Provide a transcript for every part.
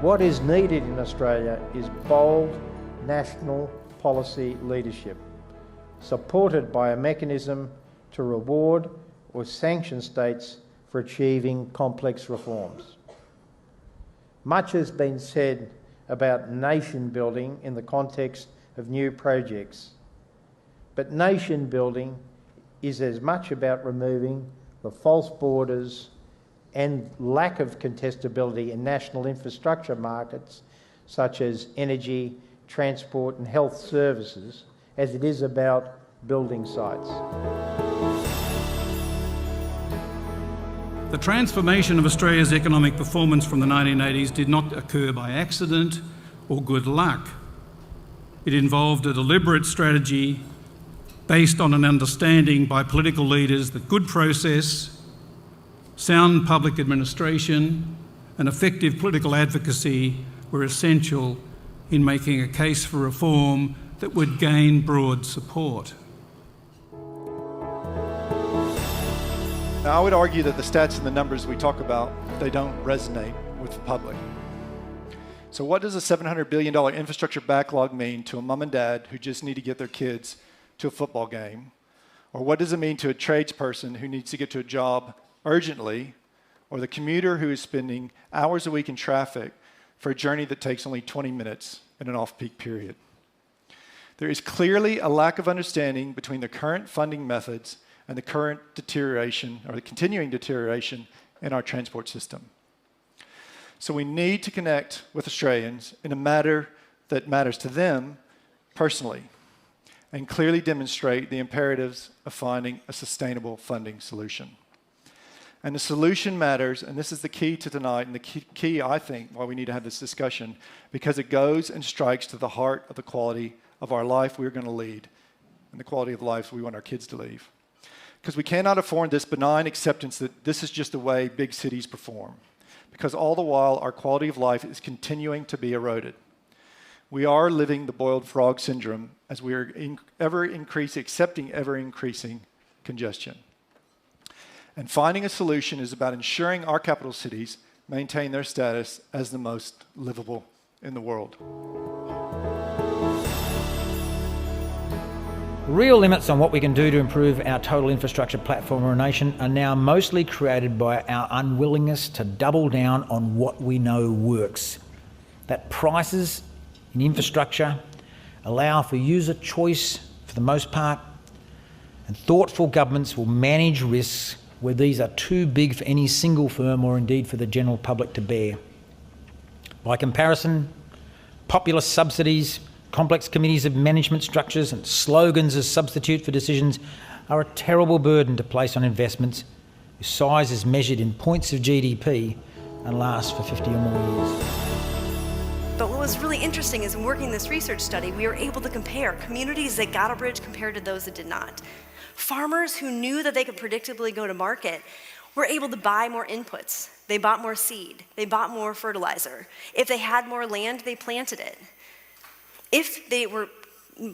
What is needed in Australia is bold national policy leadership, supported by a mechanism to reward or sanction states for achieving complex reforms. Much has been said about nation building in the context of new projects, but nation building is as much about removing the false borders and lack of contestability in national infrastructure markets such as energy, transport and health services as it is about building sites. The transformation of Australia's economic performance from the 1980s did not occur by accident or good luck. It involved a deliberate strategy based on an understanding by political leaders that good process, sound public administration and effective political advocacy were essential in making a case for reform that would gain broad support. Now, I would argue that the stats and the numbers we talk about, they don't resonate with the public. So what does a $700 billion infrastructure backlog mean to a mom and dad who just need to get their kids to a football game? Or what does it mean to a tradesperson who needs to get to a job urgently, or the commuter who is spending hours a week in traffic for a journey that takes only 20 minutes in an off-peak period? There is clearly a lack of understanding between the current funding methods and the current deterioration, or the continuing deterioration, in our transport system. So we need to connect with Australians in a matter that matters to them personally, and clearly demonstrate the imperatives of finding a sustainable funding solution. And the solution matters, and this is the key to tonight, and the key, I think, why we need to have this discussion, because it goes and strikes to the heart of the quality of our life we're going to lead, and the quality of life we want our kids to lead. Because we cannot afford this benign acceptance that this is just the way big cities perform, because all the while our quality of life is continuing to be eroded. We are living the boiled frog syndrome as we are accepting ever-increasing congestion. And finding a solution is about ensuring our capital cities maintain their status as the most livable in the world. Real limits on what we can do to improve our total infrastructure platform or nation are now mostly created by our unwillingness to double down on what we know works. That prices in infrastructure allow for user choice for the most part, and thoughtful governments will manage risks where these are too big for any single firm or indeed for the general public to bear. By comparison, populist subsidies, complex committees of management structures and slogans as substitute for decisions are a terrible burden to place on investments whose size is measured in points of GDP and lasts for 50 or more years. But what was really interesting is in working this research study, we were able to compare communities that got a bridge compared to those that did not. Farmers who knew that they could predictably go to market were able to buy more inputs. They bought more seed. They bought more fertilizer. If they had more land, they planted it. If they were,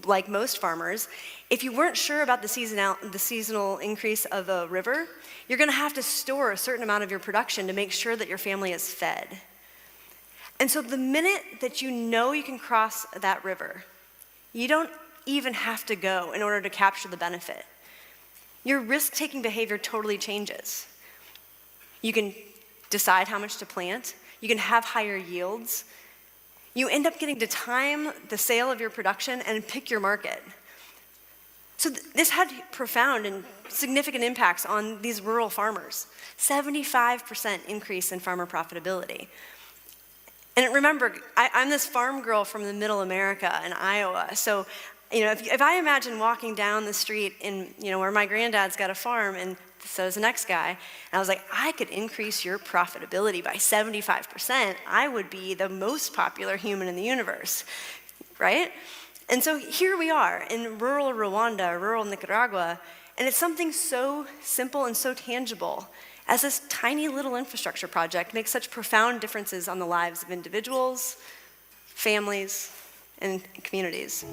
like most farmers, if you weren't sure about the seasonal increase of a river, you're going to have to store a certain amount of your production to make sure that your family is fed. And so the minute that you know you can cross that river, you don't even have to go in order to capture the benefit. Your risk-taking behavior totally changes. You can decide how much to plant. You can have higher yields. You end up getting to time the sale of your production and pick your market. So this had profound and significant impacts on these rural farmers. 75% increase in farmer profitability. And remember, I'm this farm girl from the middle America in Iowa. So, if I imagine walking down the street in, where my granddad's got a farm, and so does the next guy, and I was like, I could increase your profitability by 75%. I would be the most popular human in the universe, right? And so here we are in rural Rwanda, rural Nicaragua, and it's something so simple and so tangible as this tiny little infrastructure project makes such profound differences on the lives of individuals, families, and communities.